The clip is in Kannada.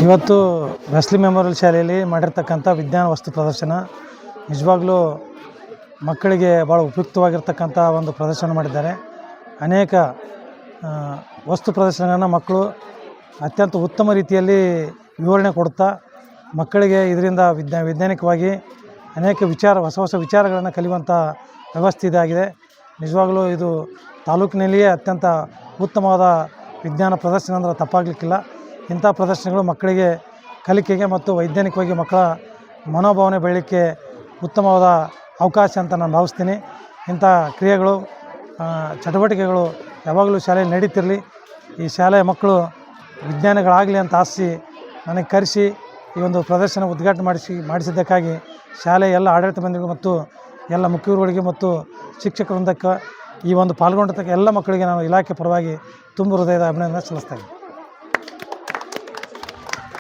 ಇವತ್ತು ವೆಸ್ಲಿ ಮೆಮೋರಿಯಲ್ ಶಾಲೆಯಲ್ಲಿ ಮಾಡಿರ್ತಕ್ಕಂಥ ವಿಜ್ಞಾನ ವಸ್ತು ಪ್ರದರ್ಶನ ನಿಜವಾಗ್ಲೂ ಮಕ್ಕಳಿಗೆ ಭಾಳ ಉಪಯುಕ್ತವಾಗಿರ್ತಕ್ಕಂಥ ಒಂದು ಪ್ರದರ್ಶನ ಮಾಡಿದ್ದಾರೆ. ಅನೇಕ ವಸ್ತು ಪ್ರದರ್ಶನಗಳನ್ನು ಮಕ್ಕಳು ಅತ್ಯಂತ ಉತ್ತಮ ರೀತಿಯಲ್ಲಿ ವಿವರಣೆ ಕೊಡುತ್ತಾ ಮಕ್ಕಳಿಗೆ ಇದರಿಂದ ವೈಜ್ಞಾನಿಕವಾಗಿ ಅನೇಕ ಹೊಸ ಹೊಸ ವಿಚಾರಗಳನ್ನು ಕಲಿಯುವಂಥ ವ್ಯವಸ್ಥೆ ಇದಾಗಿದೆ. ನಿಜವಾಗಲೂ ಇದು ತಾಲೂಕಿನಲ್ಲಿಯೇ ಅತ್ಯಂತ ಉತ್ತಮವಾದ ವಿಜ್ಞಾನ ಪ್ರದರ್ಶನ ಅಂದರೆ ತಪ್ಪಾಗಲಿಕ್ಕಿಲ್ಲ. ಇಂಥ ಪ್ರದರ್ಶನಗಳು ಮಕ್ಕಳಿಗೆ ಕಲಿಕೆಗೆ ಮತ್ತು ವೈಜ್ಞಾನಿಕವಾಗಿ ಮಕ್ಕಳ ಮನೋಭಾವನೆ ಬೆಳೀಲಿಕ್ಕೆ ಉತ್ತಮವಾದ ಅವಕಾಶ ಅಂತ ನಾನು ಭಾವಿಸ್ತೀನಿ. ಇಂಥ ಕ್ರಿಯೆಗಳು ಚಟುವಟಿಕೆಗಳು ಯಾವಾಗಲೂ ಶಾಲೆಯಲ್ಲಿ ನಡೀತಿರಲಿ. ಈ ಶಾಲೆಯ ಮಕ್ಕಳು ವಿಜ್ಞಾನಿಗಳಾಗಲಿ ಅಂತ ಆಶಿಸಿ ನನಗೆ ಕರೆಸಿ ಈ ಒಂದು ಪ್ರದರ್ಶನ ಉದ್ಘಾಟನೆ ಮಾಡಿಸಿದ್ದಕ್ಕಾಗಿ ಶಾಲೆಯ ಎಲ್ಲ ಆಡಳಿತ ಮಂದಿಗಳು ಮತ್ತು ಎಲ್ಲ ಮುಖ್ಯರುಗಳಿಗೆ ಮತ್ತು ಶಿಕ್ಷಕ ವೃಂದಕ್ಕೆ ಈ ಒಂದು ಪಾಲ್ಗೊಂಡಿರ್ತಕ್ಕ ಎಲ್ಲ ಮಕ್ಕಳಿಗೆ ನಾನು ಇಲಾಖೆ ಪರವಾಗಿ ತುಂಬ ಹೃದಯದ ಅಭಿನಂದನೆ ಸಲ್ಲಿಸ್ತಾ ಇದ್ದೀನಿ.